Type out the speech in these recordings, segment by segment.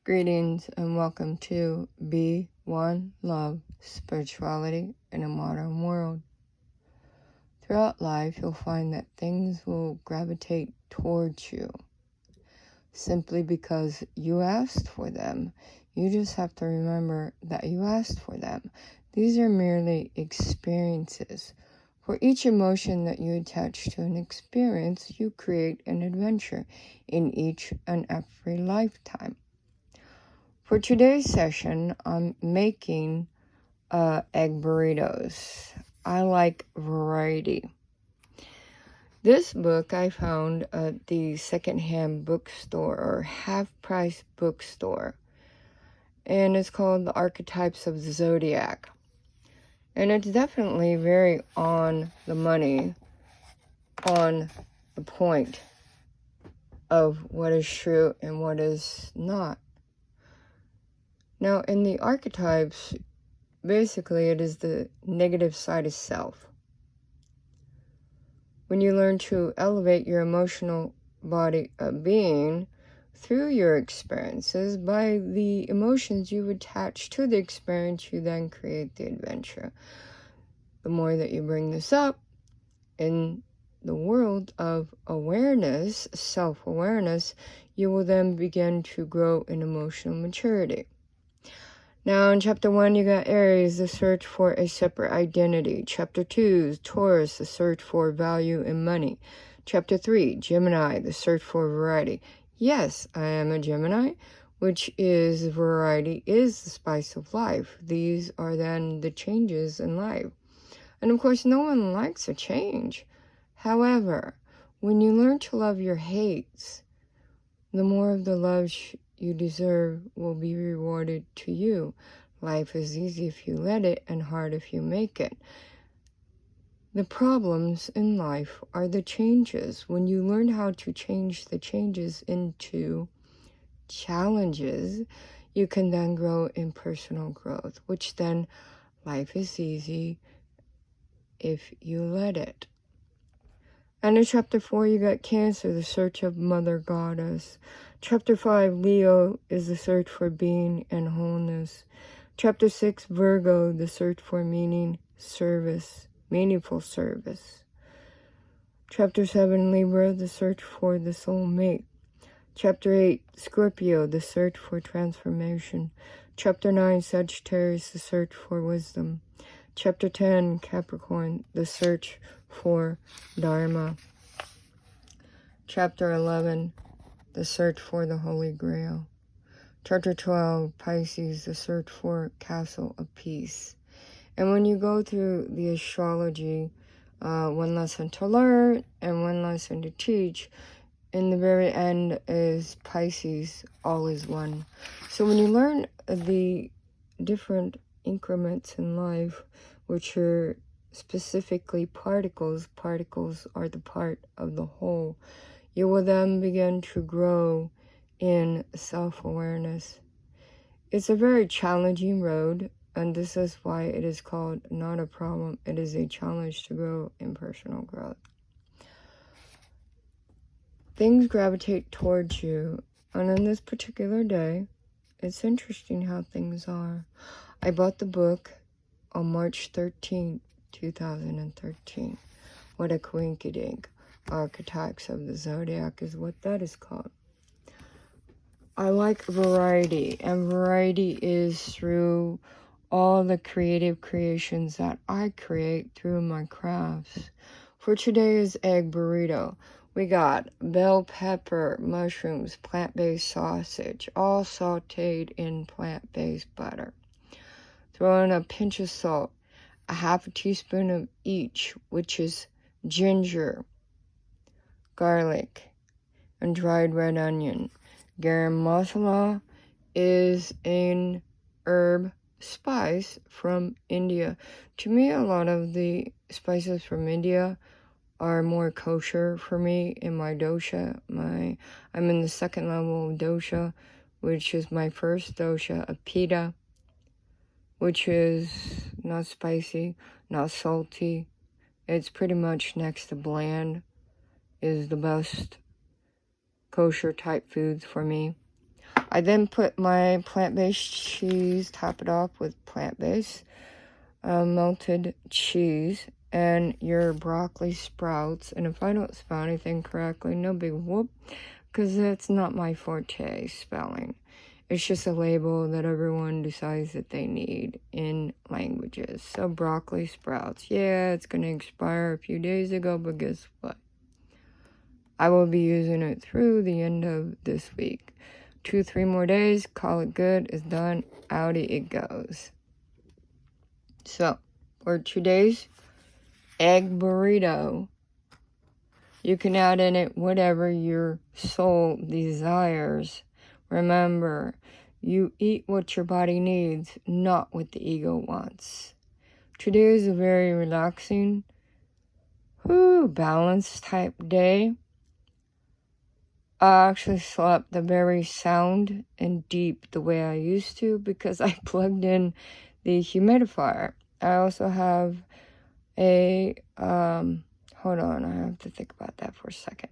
Greetings and welcome to Be One Love, Spirituality in a Modern World. Throughout life, you'll find that things will gravitate towards you simply because you asked for them. You just have to remember that you asked for them. These are merely experiences. For each emotion that you attach to an experience, you create an adventure in each and every lifetime. For today's session, I'm making egg burritos. I like variety. This book I found at the secondhand bookstore or half-price bookstore. And it's called The Archetypes of the Zodiac. And it's definitely very on the money, on the point of what is true and what is not. Now, in the archetypes, basically it is the negative side of self. When you learn to elevate your emotional body of being through your experiences, by the emotions you attach to the experience, you then create the adventure. The more that you bring this up in the world of awareness, self-awareness, you will then begin to grow in emotional maturity. Now, in Chapter 1, you got Aries, the search for a separate identity. Chapter 2, Taurus, the search for value and money. Chapter 3, Gemini, the search for variety. Yes, I am a Gemini, which is variety is the spice of life. These are then the changes in life. And of course, no one likes a change. However, when you learn to love your hates, the more of the love you deserve will be rewarded to you. Life is easy if you let it and hard if you make it. The problems in life are the changes. When you learn how to change the changes into challenges, you can then grow in personal growth, which then life is easy if you let it. And in Chapter 4, you got Cancer, the search of Mother Goddess. Chapter 5, Leo, is the search for being and wholeness. Chapter 6, Virgo, the search for meaning, service, meaningful service. Chapter 7, Libra, the search for the soul mate. Chapter 8, Scorpio, the search for transformation. Chapter 9, Sagittarius, the search for wisdom. Chapter 10, Capricorn, the search for Dharma. Chapter 11, the search for the Holy Grail. Chapter 12, Pisces, the search for Castle of Peace. And when you go through the astrology, one lesson to learn and one lesson to teach, in the very end is Pisces, all is one. So when you learn the different increments in life, which are specifically particles are the part of the whole, you will then begin to grow in self-awareness. It's a very challenging road, and this is why it is called not a problem. It is a challenge to grow in personal growth. Things gravitate towards you, and on this particular day, it's interesting how things are. I bought the book on March 13th, 2013. What a coinkydink. Archetypes of the Zodiac is what that is called. I like variety, and variety is through all the creative creations that I create through my crafts. For today's egg burrito, we got bell pepper, mushrooms, plant-based sausage, all sauteed in plant-based butter. Throw in a pinch of salt, a half a teaspoon of each, which is ginger, garlic, and dried red onion. Garam masala is an herb spice from India. To me, a lot of the spices from India are more kosher for me in my dosha. I'm in the second level of dosha, which is my first dosha of Pitta, which is not spicy, not salty. It's pretty much next to bland, is the best kosher type foods for me. I then put my plant-based cheese, top it off with plant-based melted cheese, and your broccoli sprouts. And if I don't spell anything correctly, no big whoop, because that's not my forte, spelling. It's just a label that everyone decides that they need in languages. So broccoli sprouts. Yeah, it's going to expire a few days ago, but guess what? I will be using it through the end of this week. 2-3 more days, call it good, it's done, outie it goes. So, for today's egg burrito, you can add in it whatever your soul desires. Remember, you eat what your body needs, not what the ego wants. Today is a very relaxing, balanced type day. I actually slept the very sound and deep the way I used to because I plugged in the humidifier. I also have a, hold on, I have to think about that for a second.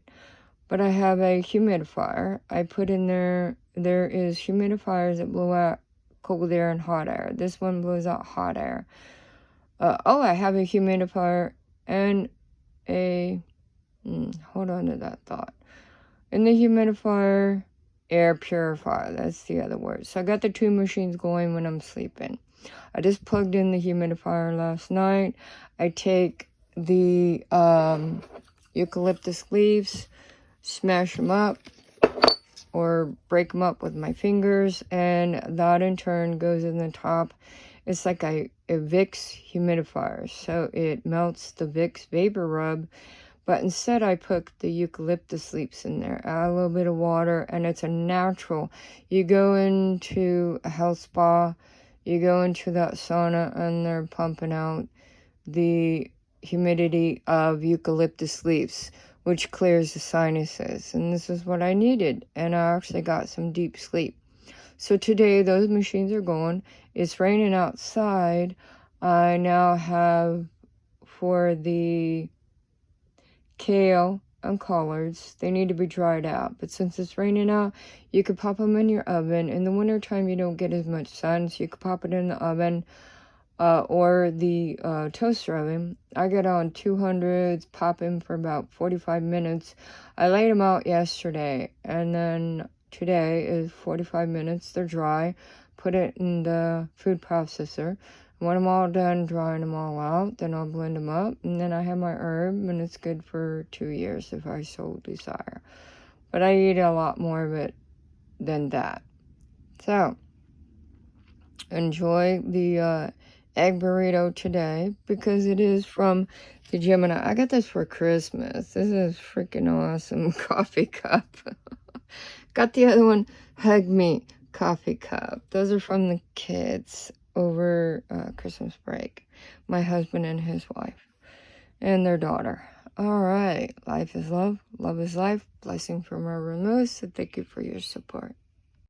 But I have a humidifier. I put in there is humidifiers that blow out cold air and hot air. This one blows out hot air. I have a humidifier and a, hold on to that thought. In the humidifier, air purifier, that's the other word. So I got the 2 machines going when I'm sleeping. I just plugged in the humidifier last night. I take the eucalyptus leaves, smash them up, or break them up with my fingers, and that in turn goes in the top. It's like a Vicks humidifier, so it melts the Vicks vapor rub. But instead, I put the eucalyptus leaves in there, add a little bit of water, and it's a natural. You go into a health spa, you go into that sauna, and they're pumping out the humidity of eucalyptus leaves, which clears the sinuses. And this is what I needed, and I actually got some deep sleep. So today, those machines are going. It's raining outside. I now have, for the kale and collards, they need to be dried out, but since it's raining out, you could pop them in your oven. In the wintertime, you don't get as much sun, so you could pop it in the oven or the toaster oven. I get on 200s, pop them for about 45 minutes. I laid them out yesterday, and then today is 45 minutes. They're dry. Put it in the food processor. When I'm all done drying them all out, then I'll blend them up, and then I have my herb, and it's good for 2 years if I so desire. But I eat a lot more of it than that. So, enjoy the egg burrito today, because it is from the Gemini. I got this for Christmas. This is freaking awesome coffee cup. Got the other one, Hug Me coffee cup. Those are from the kids over Christmas break. My husband and his wife and their daughter. All right. Life is love. Love is life. Blessing from Reverend Lewis. So thank you for your support.